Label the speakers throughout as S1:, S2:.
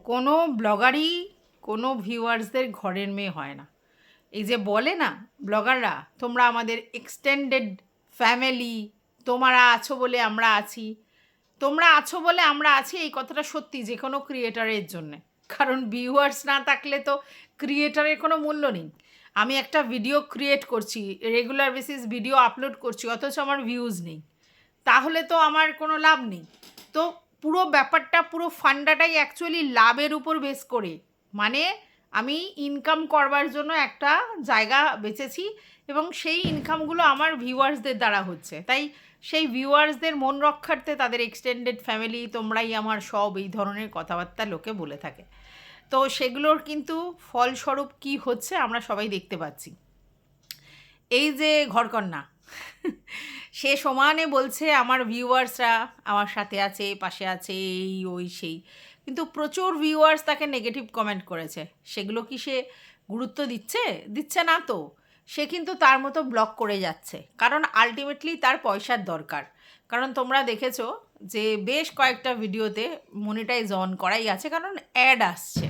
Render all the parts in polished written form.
S1: কোনো ব্লগারই কোনো ভিউয়ার্সদের ঘরের মেয়ে হয় না। এই যে বলে না ব্লগাররা, তোমরা আমাদের এক্সটেন্ডেড ফ্যামিলি, তোমরা আছো বলে আমরা আছি। তোমরা আছো বলে আমরা আছি, এই কথাটা সত্যি যে কোনো ক্রিয়েটারের জন্যে। কারণ ভিউয়ার্স না থাকলে তো ক্রিয়েটারের কোনো মূল্য নেই। আমি একটা ভিডিও ক্রিয়েট করছি, রেগুলার বেসিস ভিডিও আপলোড করছি, অথচ আমার ভিউজ নেই, তাহলে তো আমার কোনো লাভ নেই। তো পুরো ব্যাপারটা, পুরো ফান্ডাটাই অ্যাকচুয়ালি লাভের উপর বেস করে, মানে আমি ইনকাম করবার জন্য একটা জায়গা বেছেছি এবং সেই ইনকামগুলো আমার ভিউয়ার্সদের দ্বারা হচ্ছে। তাই সেই ভিউয়ার্সদের মন রক্ষার্থে তাদের এক্সটেন্ডেড ফ্যামিলি, তোমরাই আমার সব, এই ধরনের কথাবার্তা লোকে বলে থাকে। তো সেগুলোর কিন্তু ফলস্বরূপ কি হচ্ছে আমরা সবাই দেখতে পাচ্ছি। এই যে ঘরকন্না, সে সমানে বলছে আমার ভিউয়ার্সরা আমার সাথে আছে, পাশে আছে, এই ওই সেই, কিন্তু প্রচুর ভিউয়ার্স তাকে নেগেটিভ কমেন্ট করেছে। সেগুলো কি সে গুরুত্ব দিচ্ছে? দিচ্ছে না তো। সে কিন্তু তার মতো ব্লক করে যাচ্ছে, কারণ আলটিমেটলি তার পয়সার দরকার। কারণ তোমরা দেখেছো যে বেশ কয়েকটা ভিডিওতে মনিটাইজ অন করাই আছে, কারণ অ্যাড আসছে।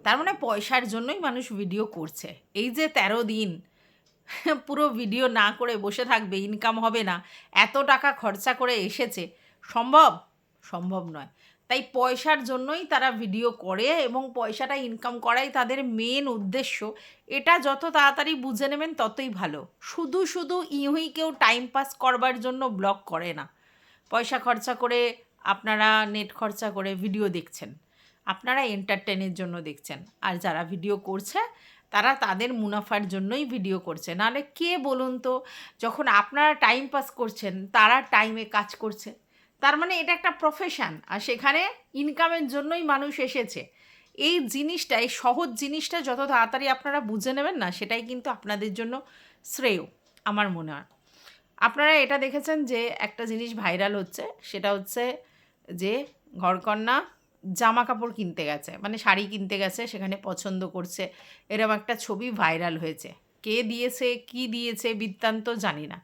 S1: তার মানে পয়সার জন্যই মানুষ ভিডিও করছে। এই যে 13 দিন পুরো ভিডিও না করে বসে থাকবে, ইনকাম হবে না, এত টাকা খরচা করে এসেছে, সম্ভব? সম্ভব নয়। তাই পয়সার জন্যই তারা ভিডিও করে এবং পয়সাটা ইনকাম করাই তাদের মেন উদ্দেশ্য। এটা যত তাড়াতাড়ি বুঝে নেবেন ততই ভালো। শুধু শুধু ইউঁই কেউ টাইম পাস করবার জন্য ব্লগ করে না। পয়সা খরচা করে আপনারা, নেট খরচা করে ভিডিও দেখছেন, আপনারা এন্টারটেনের জন্য দেখছেন। আর যারা ভিডিও করছে তারা তাদের মুনাফার জন্যই ভিডিও করছে। নাহলে কে বলুন তো, যখন আপনারা টাইম পাস করছেন তারা টাইমে কাজ করছে। তার মানে এটা একটা প্রফেশন, আর সেখানে ইনকামের জন্যই মানুষ এসেছে। এই জিনিসটা, এই সহজ জিনিসটা যত তাড়াতাড়ি আপনারা বুঝে নেবেন না, সেটাই কিন্তু আপনাদের জন্য শ্রেয় আমার মনে হয়। আপনারা এটা দেখেছেন যে একটা জিনিস ভাইরাল হচ্ছে, সেটা হচ্ছে যে ঘরকন্না জামা কাপড় কিনতে গেছে, মানে শাড়ি কিনতে গেছে, সেখানে পছন্দ করছে, এরকম একটা ছবি ভাইরাল হয়েছে। কে দিয়েছে, কি দিয়েছে, বৃত্তান্ত জানি না।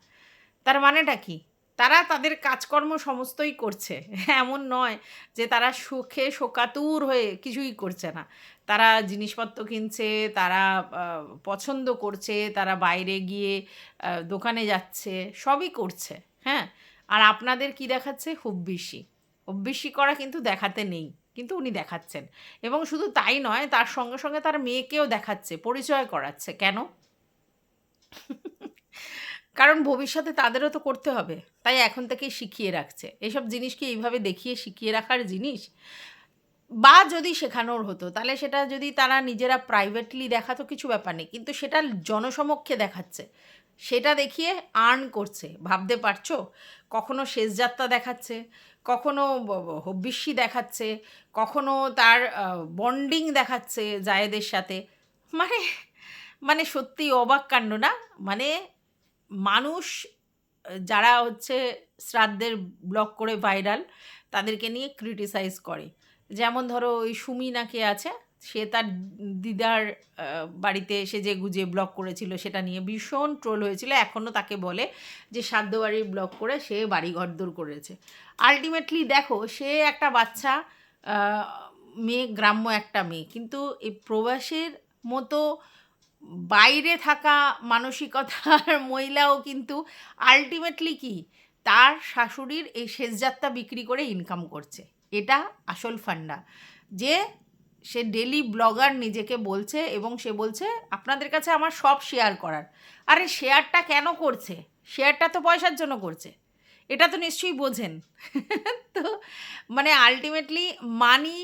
S1: তার মানেটা কি? তারা তাদের কাজকর্ম সমস্তই করছে, এমন নয় যে তারা সুখে শোকাতুর হয়ে কিছুই করছে না। তারা জিনিসপত্র কিনছে, তারা পছন্দ করছে, তারা বাইরে গিয়ে দোকানে যাচ্ছে, সবই করছে। হ্যাঁ, আর আপনাদের কি দেখাচ্ছে? হুব্বেশি। হুব্বেশি করা কিন্তু দেখাতে নেই, কিন্তু উনি দেখাচ্ছেন। এবং শুধু তাই নয়, তার সঙ্গে সঙ্গে তার মেয়েকেও দেখাচ্ছে, পরিচয় করাচ্ছে। কেন? কারণ ভবিষ্যতে তাদেরও তো করতে হবে, তাই এখন থেকেই শিখিয়ে রাখছে। এসব জিনিস কি এইভাবে দেখিয়ে শিখিয়ে রাখার জিনিস? বা যদি শেখানোর হতো, তাহলে সেটা যদি তারা নিজেরা প্রাইভেটলি দেখাতো কিছু ব্যাপার নেই, কিন্তু সেটা জনসমক্ষে দেখাচ্ছে, সেটা দেখিয়ে আর্ন করছে। ভাবতে পারছো? কখনো শেষ যাত্রা দেখাচ্ছে, কখনো হব্বিষ্যি দেখাচ্ছে, কখনো তার বন্ডিং দেখাচ্ছে জায়েদের সাথে। মানে মানে সত্যিই অবাক কাণ্ড না? মানে মানুষ যারা হচ্ছে শ্রাদ্ধের ব্লগ করে ভাইরাল, তাদেরকে নিয়ে ক্রিটিসাইজ করে। যেমন ধরো ওই সুমি না কে আছে, সে তার দিদার বাড়িতে সেজে গুজে ব্লগ করেছিল, সেটা নিয়ে ভীষণ ট্রোল হয়েছিল। এখনও তাকে বলে যে সাধ্য বাড়ির ব্লগ করে সে বাড়ি ঘরদোর করেছে। আলটিমেটলি দেখো, সে একটা বাচ্চা মেয়ে, গ্রাম্য একটা মেয়ে, কিন্তু এই প্রবাসের মতো বাইরে থাকা মানসিকতার মহিলাও কিন্তু আলটিমেটলি কি, তার শাশুড়ির এই শেষযাত্রা বিক্রি করে ইনকাম করছে। এটা আসল ফান্ডা। যে সে ডেলি ব্লগার নিজেকে বলছে, এবং সে বলছে আপনাদের কাছে আমার সব শেয়ার করার। আরে শেয়ারটা কেন করছে? শেয়ারটা তো পয়সার জন্য করছে, এটা তো নিশ্চয়ই বোঝেন। তো মানে আলটিমেটলি মানি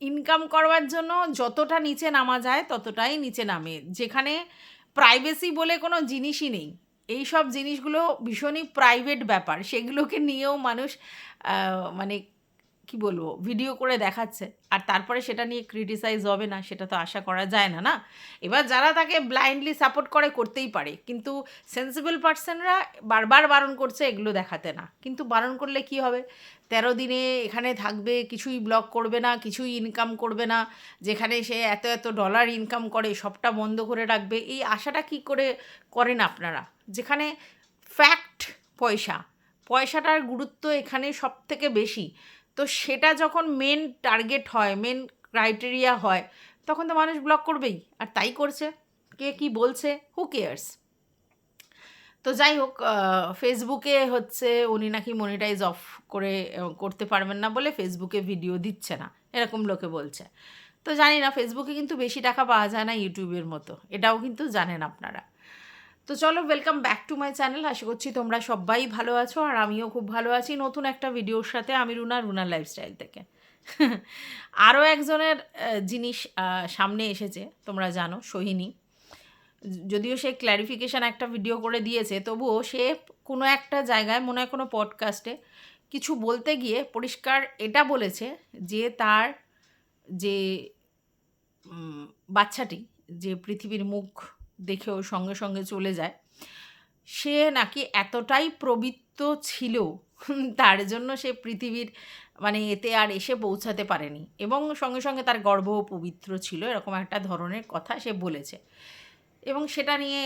S1: ইনকাম করবার জন্য যতটা নিচে নামা যায় ততটাই নিচে নামে, যেখানে প্রাইভেসি বলে কোনো জিনিসই নেই। এই সব জিনিসগুলো ভীষণই প্রাইভেট ব্যাপার, সেগুলোকে নিয়েও মানুষ মানে কি বলবো, ভিডিও করে দেখাচ্ছে, আর তারপরে সেটা নিয়ে ক্রিটিসাইজ হবে না, সেটা তো আশা করা যায় না। না, এবার যারা তাকে ব্লাইন্ডলি সাপোর্ট করে করতেই পারে, কিন্তু সেন্সিবল পার্সনরা বারবার বারণ করছে এগুলো দেখাতে না। কিন্তু বারণ করলে কি হবে? 13 দিনে এখানে থাকবে, কিছুই ব্লগ করবে না, কিছুই ইনকাম করবে না, যেখানে সে এত এত ডলার ইনকাম করে সবটা বন্ধ করে রাখবে, এই আশাটা কি করে করেন আপনারা? যেখানে ফ্যাক্ট পয়সা, পয়সাটার গুরুত্ব এখানে সব থেকে বেশি। তো সেটা যখন মেন টার্গেট হয়, মেন ক্রাইটেরিয়া হয়, তখন তো মানুষ ব্লক করবেই, আর তাই করছে। কে কি বলছে, হু কেয়ার্স। তো যাই হোক, ফেসবুকে হচ্ছে উনি নাকি মনিটাইজ অফ করে করতে পারবেন না বলে ফেসবুকে ভিডিও দিচ্ছে না, এরকম লোকে বলছে। তো জানি না, ফেসবুকে কিন্তু বেশি টাকা পাওয়া যায় না ইউটিউবের মতো, এটাও কিন্তু জানেন আপনারা। তো চলো, welcome back to my channel. আশা করছি তোমরা সবাই ভালো আছো, আর আমিও খুব ভালো আছি নতুন একটা ভিডিওর সাথে। আমি রুনার লাইফস্টাইল থেকে আরও একজনের জিনিস সামনে এসেছে, তোমরা জানো, সোহিনী। যদিও সে ক্ল্যারিফিকেশান একটা ভিডিও করে দিয়েছে, তবুও সে কোনো একটা জায়গায়, মনে হয় কোনো পডকাস্টে কিছু বলতে গিয়ে পরিষ্কার এটা বলেছে যে তার যে বাচ্চাটি যে পৃথিবীর মুখ দেখেও সঙ্গে সঙ্গে চলে যায়, সে নাকি এতটাই প্রবৃত্ত ছিল তার জন্য সে পৃথিবীর মানে এতে আর এসে পৌঁছাতে পারেনি, এবং সঙ্গে সঙ্গে তার গর্ভও পবিত্র ছিল, এরকম একটা ধরনের কথা সে বলেছে। এবং সেটা নিয়ে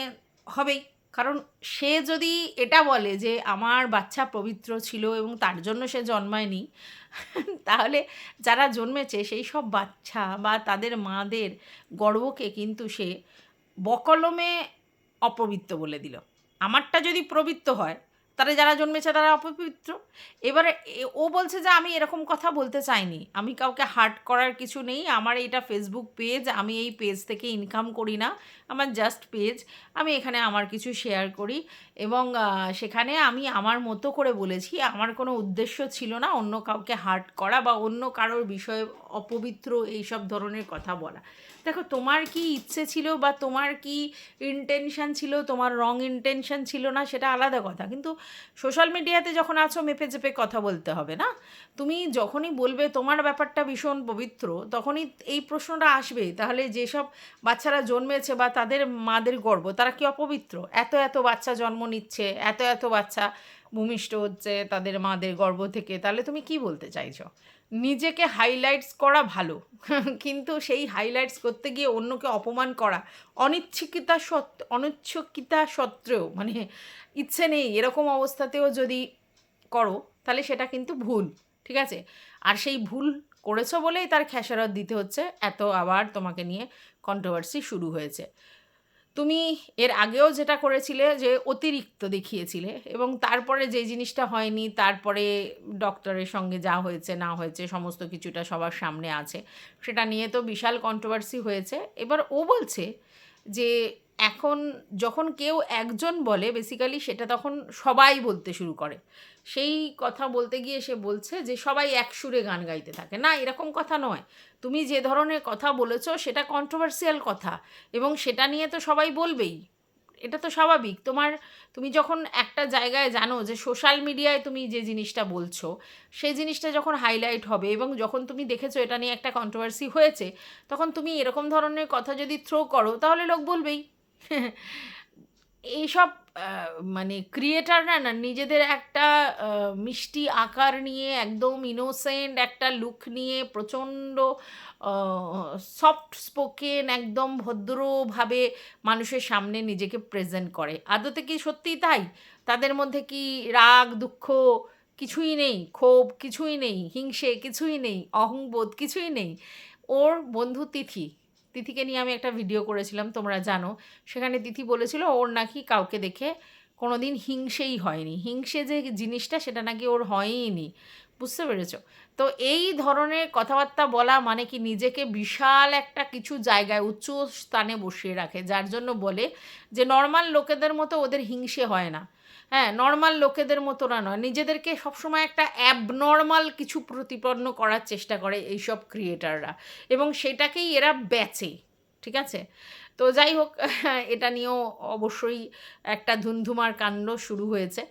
S1: হবেই, কারণ সে যদি এটা বলে যে আমার বাচ্চা পবিত্র ছিল এবং তার জন্য সে জন্মায়নি, তাহলে যারা জন্মেছে সেই সব বাচ্চা বা তাদের মাদের গর্ভকে কিন্তু সে বকলমে অপবিত্র বলে দিল। আমারটা যদি পবিত্র হয়, তারা যারা জন্মেছে তারা অপবিত্র। এবারে ও বলছে যে আমি এরকম কথা বলতে চাইনি, আমি কাউকে হার্ট করার কিছু নেই, আমার এটা ফেসবুক পেজ, আমি এই পেজ থেকে ইনকাম করি না, আমার জাস্ট পেজ, আমি এখানে আমার কিছু শেয়ার করি, এবং সেখানে আমি আমার মতো করে বলেছি, আমার কোনো উদ্দেশ্য ছিল না অন্য কাউকে হার্ট করা বা অন্য কারোর বিষয়ে অপবিত্র এইসব ধরনের কথা বলা। দেখো, তোমার কি ইচ্ছে ছিল বা তোমার কি ইন্টেনশান ছিল, তোমার রং ইন্টেনশান ছিল না, সেটা আলাদা কথা, কিন্তু সোশ্যাল মিডিয়াতে যখন আছো মেপে চেপে কথা বলতে হবে না? তুমি যখনই বলবে তোমার ব্যাপারটা ভীষণ পবিত্র, তখনই এই প্রশ্নটা আসবে, তাহলে যেসব বাচ্চারা জন্মেছে বা তাদের মাদের গর্ভ, তারা কি অপবিত্র? এত এত বাচ্চা জন্ম নিচ্ছে, এত এত বাচ্চা ভূমিষ্ঠ হচ্ছে তাদের মাদের গর্ভ থেকে, তাহলে তুমি কি বলতে চাইছো? নিজেকে হাইলাইটস করা ভালো, কিন্তু সেই হাইলাইটস করতে গিয়ে অন্যকে অপমান করা, অনিচ্ছকিতা সত্ত্বেও, মানে ইচ্ছে নেই এরকম অবস্থাতেও যদি করো, তাহলে সেটা কিন্তু ভুল, ঠিক আছে? আর সেই ভুল করেছো বলেই তার খেসারত দিতে হচ্ছে, এত আবার তোমাকে নিয়ে কন্ট্রোভার্সি শুরু হয়েছে। তুমি এর আগেও যেটা করেছিলে যে অতিরিক্ত দেখিয়েছিলে, এবং তারপরে যে জিনিসটা হয়নি, তারপরে ডক্টরের সঙ্গে যা হয়েছে না হয়েছে সমস্ত কিছুটা সবার সামনে আছে, সেটা নিয়ে তো বিশাল কন্ট্রোভার্সি হয়েছে। এবার ও বলছে যে এখন যখন কেউ একজন বলে, বেসিক্যালি সেটা তখন সবাই বলতে শুরু করে। সেই কথা বলতে গিয়ে সে বলছে যে সবাই এক সুরে গান গাইতে থাকে, না, এরকম কথা নয়। তুমি যে ধরনের কথা বলেছো সেটা কন্ট্রোভার্সিয়াল কথা, এবং সেটা নিয়ে তো সবাই বলবেই, এটা তো স্বাভাবিক। তুমি যখন একটা জায়গায় জানো যে সোশ্যাল মিডিয়ায় তুমি যে জিনিসটা বলছো সেই জিনিসটা যখন হাইলাইট হবে, এবং যখন তুমি দেখেছো এটা নিয়ে একটা কন্ট্রোভার্সি হয়েছে, তখন তুমি এরকম ধরনের কথা যদি থ্রো করো, তাহলে লোক বলবেই। এইসব মানে ক্রিয়েটাররা না নিজেদের একটা মিষ্টি আকার নিয়ে, একদম ইনোসেন্ট একটা লুক নিয়ে, প্রচণ্ড সফট স্পোকেন, একদম ভদ্রভাবে মানুষের সামনে নিজেকে প্রেজেন্ট করে। আদতে কি সত্যিই তাই? তাদের মধ্যে কি রাগ, দুঃখ কিছুই নেই, ক্ষোভ কিছুই নেই, হিংসে কিছুই নেই, অহংবোধ কিছুই নেই? ওর বন্ধু তিথিকে নিয়ে আমি একটা ভিডিও করেছিলাম, তোমরা জানো। সেখানে তিথি বলেছিল ওর নাকি কাউকে দেখে কোনো দিন হিংসেই হয়নি, হিংসে যে জিনিসটা সেটা নাকি ওর হয়ইনি। বুঝতে পেরেছ? তো এই ধরনের কথাবার্তা বলা মানে কি নিজেকে বিশাল একটা কিছু জায়গায় উচ্চ স্থানে বসিয়ে রাখে, যার জন্য বলে যে নর্মাল লোকেদের মতো ওদের হিংসে হয় না। হ্যাঁ, নর্মাল লোকেদের মতো না, নয়, নিজেদেরকে সবসময় একটা অ্যাবনর্মাল কিছু প্রতিপন্ন করার চেষ্টা করে এইসব ক্রিয়েটাররা, এবং সেটাকেই এরা বেচে, ঠিক আছে? তো যাই হোক, এটা নিয়েও অবশ্যই একটা ধুন্ধুমার কাণ্ড শুরু হয়েছে।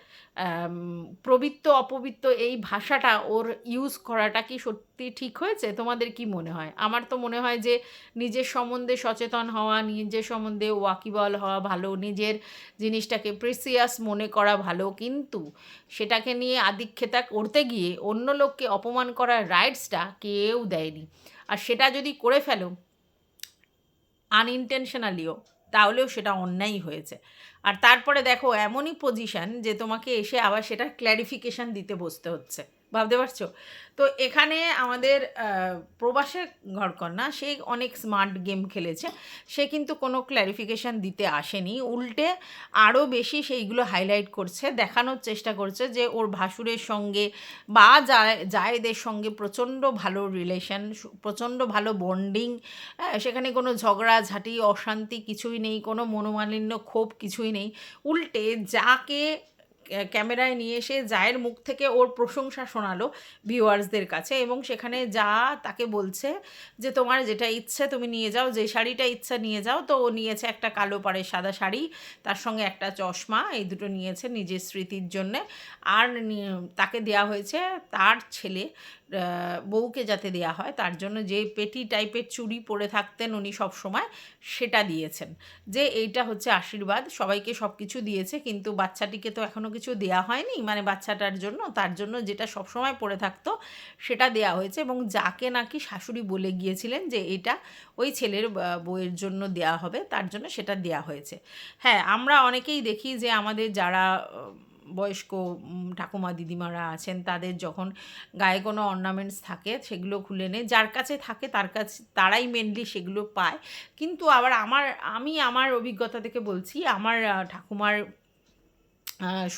S1: পবিত্র অপবিত্র এই ভাষাটা ওর ইউজ করাটা কি সত্যি ঠিক হয়েছে? তোমাদের কি মনে হয়? আমার তো মনে হয় যে নিজের সম্বন্ধে সচেতন হওয়া, নিজের সম্বন্ধে ওয়াকিবল হওয়া ভালো, নিজের জিনিসটাকে প্রেসিয়াস মনে করা ভালো, কিন্তু সেটাকে নিয়ে আদিক্ষেতা করতে গিয়ে অন্য লোককে অপমান করার রাইটসটা কেউ দেয়নি। আর সেটা যদি করে ফেলো আনইনটেনশনালিও, তাহলেও সেটা অন্যায় হয়েছে। আর তারপরে দেখো এমনই পজিশান যে তোমাকে এসে আবার সেটা ক্ল্যারিফিকেশান দিতে বসতে হচ্ছে, ভাবতে পারছো? তো এখানে আমাদের প্রবাসের ঘরকন্না সে অনেক স্মার্ট গেম খেলেছে। সে কিন্তু কোনো ক্ল্যারিফিকেশন দিতে আসেনি। উল্টে আরও বেশি সেইগুলো হাইলাইট করছে, দেখানোর চেষ্টা করছে যে ওর ভাসুরের সঙ্গে বা জায়েদের সঙ্গে প্রচণ্ড ভালো রিলেশন, প্রচণ্ড ভালো বন্ডিং। সেখানে কোনো ঝগড়াঝাঁটি, অশান্তি কিছুই নেই, কোনো মনোমালিন্য, ক্ষোভ কিছুই নেই। উল্টে যাকে ক্যামেরায় নিয়ে এসে জায়ের মুখ থেকে ওর প্রশংসা শোনালো ভিউয়ার্সদের কাছে, এবং সেখানে যা তাকে বলছে যে তোমার যেটা ইচ্ছে তুমি নিয়ে যাও, যে শাড়িটা ইচ্ছা নিয়ে যাও। তো ও নিয়েছে একটা কালো পাড়ের সাদা শাড়ি, তার সঙ্গে একটা চশমা, এই দুটো নিয়েছে নিজের স্মৃতির জন্যে। আর তাকে দেয়া হয়েছে তার ছেলে বউকে যাতে দেয়া হয় তার জন্য যে পেটি টাইপের চুড়ি পরে থাকতেন উনি সব সময়, সেটা দিয়েছেন। যে এইটা হচ্ছে আশীর্বাদ, সবাইকে সব কিছু দিয়েছে কিন্তু বাচ্চাটিকে তো এখনও কিছু দেয়া হয়নি, মানে বাচ্চাটার জন্য, তার জন্য যেটা সবসময় পরে থাকতো সেটা দেয়া হয়েছে। এবং যাকে নাকি শাশুড়ি বলে গিয়েছিলেন যে এটা ওই ছেলের বউয়ের জন্য দেয়া হবে, তার জন্য সেটা দেয়া হয়েছে। হ্যাঁ, আমরা অনেকেই দেখি যে আমাদের যারা বয়স্ক ঠাকুমা দিদিমারা আছেন তাদের যখন গায়ে কোনো অর্নামেন্টস থাকে সেগুলো খুলে নেয়, যার কাছে থাকে তার কাছে তারাই মেনলি সেগুলো পায়। কিন্তু আবার আমি আমার অভিজ্ঞতা থেকে বলছি, আমার ঠাকুমার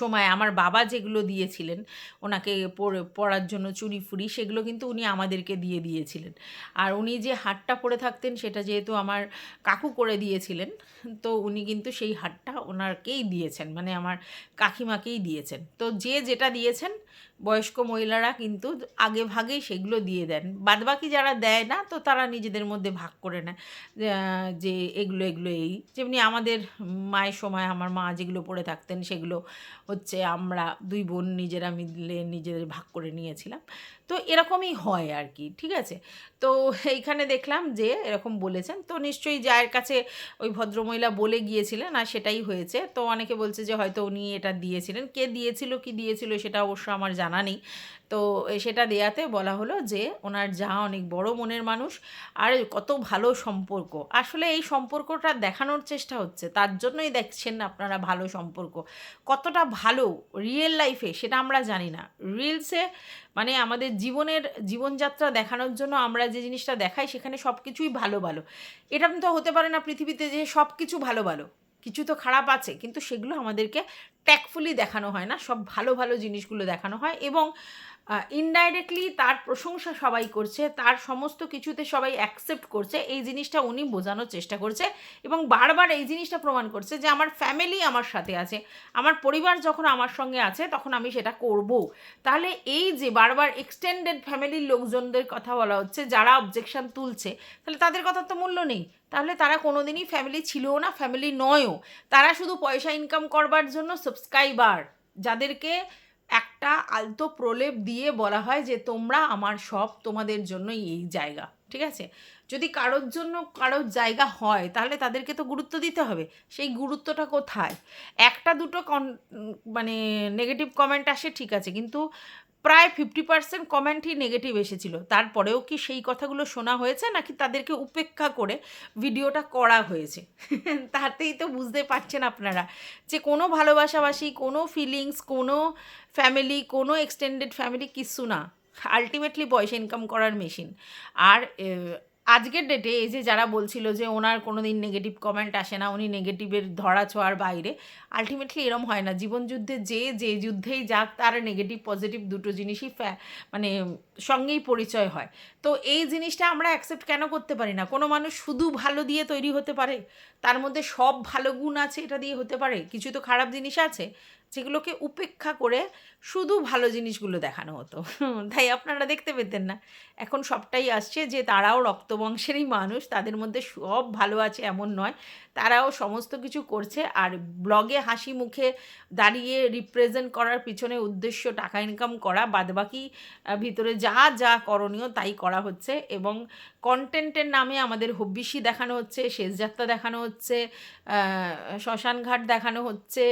S1: সময় আমার বাবা যেগুলো দিয়েছিলেন ওনাকে পরার জন্য চুড়ি ফুড়ি, সেগুলো কিন্তু উনি আমাদেরকে দিয়ে দিয়েছিলেন। আর উনি যে হারটা পরে থাকতেন সেটা যেহেতু আমার কাকু করে দিয়েছিলেন, তো উনি কিন্তু সেই হারটা ওনারকেই দিয়েছেন, মানে আমার কাকিমাকেই দিয়েছেন। তো যে যেটা দিয়েছেন বয়স্ক মহিলারা কিন্তু আগে ভাগেই সেগুলো দিয়ে দেন, বাদবাকি যারা দেয় না তো তারা নিজেদের মধ্যে ভাগ করে নেয় যে এগুলো এগুলো এই, যেমনি আমাদের মায়ের সময় আমার মা যেগুলো পরে থাকতেন সেগুলো হচ্ছে আমরা দুই বোন নিজেরা মিলে নিজেদের ভাগ করে নিয়েছিলাম। তো এরকমই হয় আর কি, ঠিক আছে? তো এইখানে দেখলাম যে এরকম বলেছেন, তো নিশ্চয়ই যায়ের কাছে ওই ভদ্রমহিলা বলে গিয়েছিলেন আর সেটাই হয়েছে। তো অনেকে বলছে যে হয়তো উনি এটা দিয়েছিলেন, কে দিয়েছিল কি দিয়েছিল সেটা অবশ্য আমার জানা নেই। তো সেটা দেয়াতে বলা হলো যে ওনার যা অনেক বড় মনের মানুষ, আর কত ভালো সম্পর্ক। আসলে এই সম্পর্কটা দেখানোর চেষ্টা হচ্ছে, তার জন্যই দেখছেন আপনারা ভালো সম্পর্ক। কতটা ভালো রিয়েল লাইফে সেটা আমরা জানি না, রিলসে মানে আমাদের জীবনযাত্রা দেখানোর জন্য আমরা যে জিনিসটা দেখাই সেখানে সব কিছুই ভালো ভালো। এটা তো হতে পারে না পৃথিবীতে যে সব কিছু ভালো ভালো, কিছু তো খারাপ আছে, কিন্তু সেগুলো আমাদেরকে ট্যাকফুলি দেখানো হয় না, সব ভালো ভালো জিনিসগুলো দেখানো হয়। এবং ইনডাইরেক্টলি তার প্রশংসা সবাই করছে, তার সমস্ত কিছুতে সবাই অ্যাকসেপ্ট করছে, এই জিনিসটা উনি বোঝানোর চেষ্টা করছে। এবং বারবার এই জিনিসটা প্রমাণ করছে যে আমার ফ্যামিলি আমার সাথে আছে, আমার পরিবার যখন আমার সঙ্গে আছে তখন আমি সেটা করব। তাহলে এই যে বারবার এক্সটেন্ডেড ফ্যামিলির লোকজনদের কথা বলা হচ্ছে যারা অবজেকশন তুলছে, তাহলে তাদের কথার তো মূল্য নেই, তাহলে তারা কোনোদিনই ফ্যামিলি ছিলও না, ফ্যামিলি নয়ও। তারা শুধু পয়সা ইনকাম করবার জন্য সাবস্ক্রাইবার, যাদেরকে একটা আলতো প্রলেপ দিয়ে বলা হয় যে তোমরা আমার সব, তোমাদের জন্যই এই জায়গা, ঠিক আছে? যদি কারোর জন্য কারোর জায়গা হয় তাহলে তাদেরকে তো গুরুত্ব দিতে হবে। সেই গুরুত্বটা কোথায়? একটা দুটো মানে নেগেটিভ কমেন্ট আসে ঠিক আছে, কিন্তু প্রায় 50% কমেন্টই নেগেটিভ এসেছিল। তারপরেও কি সেই কথাগুলো শোনা হয়েছে নাকি তাদেরকে উপেক্ষা করে ভিডিওটা করা হয়েছে? তাতেই তো বুঝতে পারছেন আপনারা যে কোনো ভালোবাসাবাসি, কোনো ফিলিংস, কোনো ফ্যামিলি, কোনো এক্সটেন্ডেড ফ্যামিলি কিচ্ছু না, আলটিমেটলি পয়সা ইনকাম করার মেশিন। আর আজকের ডেটে এই যে যারা বলছিল যে ওনার কোনো দিন নেগেটিভ কমেন্ট আসে না, উনি নেগেটিভের ধরা ছোঁয়ার বাইরে, আলটিমেটলি এরম হয় না। জীবনযুদ্ধে যে যুদ্ধেই যাক তার নেগেটিভ পজিটিভ দুটো জিনিসই মানে সঙ্গেই পরিচয় হয়। তো এই জিনিসটা আমরা অ্যাকসেপ্ট কেন করতে পারি না? কোনো মানুষ শুধু ভালো দিয়ে তৈরি হতে পারে, তার মধ্যে সব ভালো গুণ আছে এটা দিয়ে হতে পারে, কিছু তো খারাপ জিনিস আছে যেগুলোকে উপেক্ষা করে শুধু ভালো জিনিসগুলো দেখানো হতো। তাই আপনারা দেখতে পেতেন না। এখন সবটাই আসছে যে তারাও রক্তবংশেরই মানুষ, তাদের মধ্যে সব ভালো আছে এমন নয়, তারাও সমস্ত কিছু করছে। আর ব্লগে হাসি মুখে দাঁড়িয়ে রিপ্রেজেন্ট করার পিছনে উদ্দেশ্য টাকা ইনকাম করা, বাদবাকি ভিতরে যা যা করণীয় তাই করা হচ্ছে। এবং কন্টেন্টের নামে আমাদের হব্বিসি দেখানো হচ্ছে, শেষযাত্রা দেখানো হচ্ছে, শ্মশানঘাট দেখানো হচ্ছে,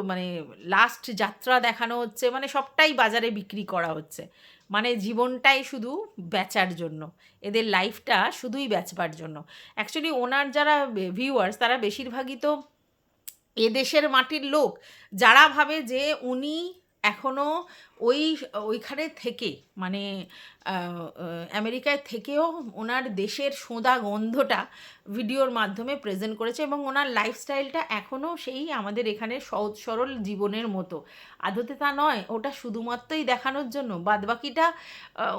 S1: মানে লাস্ট যাত্রা দেখানো হচ্ছে, মানে সবটাই বাজারে বিক্রি করা হচ্ছে। মানে জীবনটাই শুধু বেচার জন্য, এদের লাইফটা শুধুই বেচবার জন্য। অ্যাকচুয়ালি ওনার যারা ভিউয়ার্স তারা বেশিরভাগই তো এদেশের মাটির লোক, যারা ভাবে যে উনি এখনও ওইখানে থেকে মানে আমেরিকায় থেকেও ওনার দেশের সোঁদা গন্ধটা ভিডিওর মাধ্যমে প্রেজেন্ট করেছে, এবং ওনার লাইফস্টাইলটা এখনও সেই আমাদের এখানে সহজ সরল জীবনের মতো। আদতে তা নয়, ওটা শুধুমাত্রই দেখানোর জন্য। বাদবাকিটা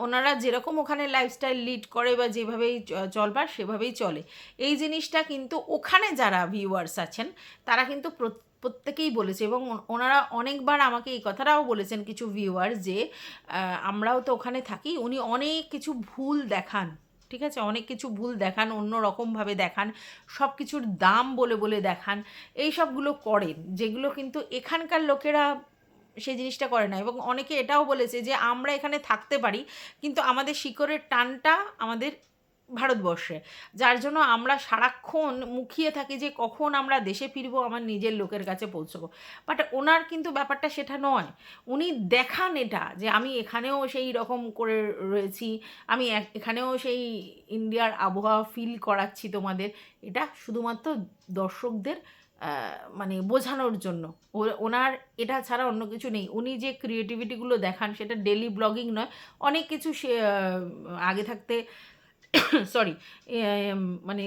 S1: ওনারা যেরকম ওখানে লাইফস্টাইল লিড করে বা যেভাবেই চলবার সেভাবেই চলে। এই জিনিসটা কিন্তু ওখানে যারা ভিউয়ার্স আছেন তারা কিন্তু প্রত্যেকেই বলেছে, এবং ওনারা অনেকবার আমাকে এই কথাটাও বলেছেন কিছু ভিউয়ার, যে আমরাও তো ওখানে থাকি, উনি অনেক কিছু ভুল দেখান, ঠিক আছে, অনেক কিছু ভুল দেখান, অন্য রকমভাবে দেখান, সব কিছুর দাম বলে বলে দেখান, এই সবগুলো করেন, যেগুলো কিন্তু এখানকার লোকেরা সেই জিনিসটা করে না। এবং অনেকে এটাও বলেছে যে আমরা এখানে থাকতে পারি, কিন্তু আমাদের শিকড়ের টানটা আমাদের ভারতবর্ষে, যার জন্য আমরা সারাক্ষণ মুখিয়ে থাকি যে কখন আমরা দেশে ফিরবো, আমার নিজের লোকের কাছে পৌঁছবো। বাট ওনার কিন্তু ব্যাপারটা সেটা নয়। উনি দেখান এটা যে আমি এখানেও সেই রকম করে রয়েছি, আমি এখানেও সেই ইন্ডিয়ার আবহাওয়া ফিল করাচ্ছি তোমাদের। এটা শুধুমাত্র দর্শকদের মানে বোঝানোর জন্য। ওনার এটা ছাড়া অন্য কিছু নেই। উনি যে ক্রিয়েটিভিটিগুলো দেখান সেটা ডেলি ব্লগিং নয়, অনেক কিছু সে আগে থাকতে সরি মানে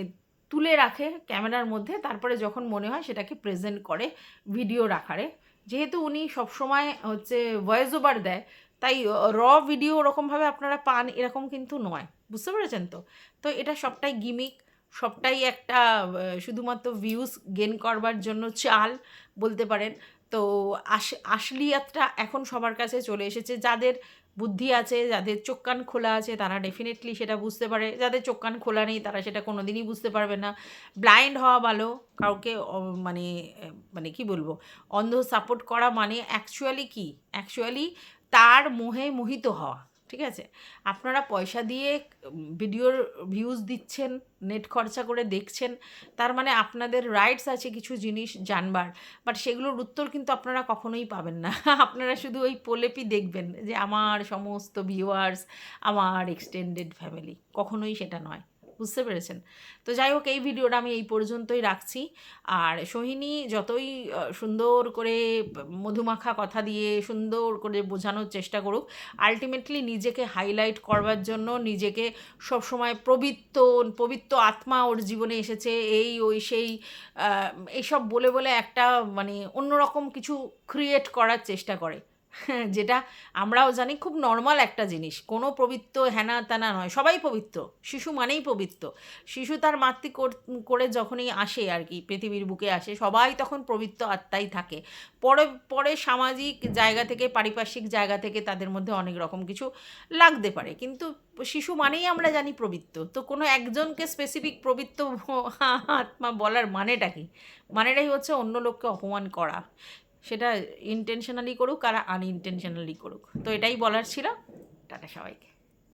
S1: তুলে রাখে ক্যামেরার মধ্যে, তারপরে যখন মনে হয় সেটাকে প্রেজেন্ট করে ভিডিওর আকারে। যেহেতু উনি সবসময় হচ্ছে ভয়েস ওভার দেয়, তাই র ভিডিও ওরকমভাবে আপনারা পান এরকম কিন্তু নয়, বুঝতে পেরেছেন তো? তো এটা সবটাই গিমিক, সবটাই একটা শুধুমাত্র ভিউজ গেন করবার জন্য চাল বলতে পারেন। তো আসলিয়াতটা এখন সবার কাছে চলে এসেছে। যাদের বুদ্ধি আছে, যাদের চোখ কান খোলা আছে, তারা ডেফিনেটলি সেটা বুঝতে পারে। যাদের চোখ কান খোলা নেই তারা সেটা কোনো দিনই বুঝতে পারবে না। ব্লাইন্ড হওয়া ভালো, কাউকে মানে মানে কি বলবো, অন্ধ সাপোর্ট করা মানে অ্যাকচুয়ালি কি, অ্যাকচুয়ালি তার মোহে মোহিত হওয়া। ঠিক আছে, আপনারা পয়সা দিয়ে ভিডিওর ভিউজ দিচ্ছেন, নেট খরচা করে দেখছেন, তার মানে আপনাদের রাইটস আছে কিছু জিনিস জানবার, বাট সেগুলোর উত্তর কিন্তু আপনারা কখনোই পাবেন না। আপনারা শুধু ওই প্রলেপই দেখবেন যে আমার সমস্ত ভিউয়ার্স, আমার এক্সটেন্ডেড ফ্যামিলি, কখনোই সেটা নয়, বুঝতে পেরেছেন? তো যাই হোক, এই ভিডিওটা আমি এই পর্যন্তই রাখছি। আর সোহিনী যতই সুন্দর করে মধুমাখা কথা দিয়ে সুন্দর করে বোঝানোর চেষ্টা করুক, আলটিমেটলি নিজেকে হাইলাইট করবার জন্য, নিজেকে সবসময় পবিত্র আত্মা ওর জীবনে এসেছে, এই ওই সেই এইসব বলে বলে একটা মানে অন্যরকম কিছু ক্রিয়েট করার চেষ্টা করে, যেটা আমরাও জানি খুব নর্মাল একটা জিনিস, কোনো পবিত্র হেনা তেনা নয়, সবাই পবিত্র। শিশু মানেই পবিত্র। শিশু তার মাতৃ করে যখনই আসে আর কি, পৃথিবীর বুকে আসে, সবাই তখন পবিত্র আত্মাই থাকে। পরে পরে সামাজিক জায়গা থেকে, পারিপার্শ্বিক জায়গা থেকে তাদের মধ্যে অনেক রকম কিছু লাগতে পারে, কিন্তু শিশু মানেই আমরা জানি পবিত্র। তো কোনো একজনকে স্পেসিফিক পবিত্র আত্মা বলার মানেটা কি? মানেটাই হচ্ছে অন্য লোককে অপমান করা, সেটা ইন্টেনশনালি করুক আর আনইনটেনশনালি করুক। তো এটাই বলার ছিল। টাটা সবাইকে।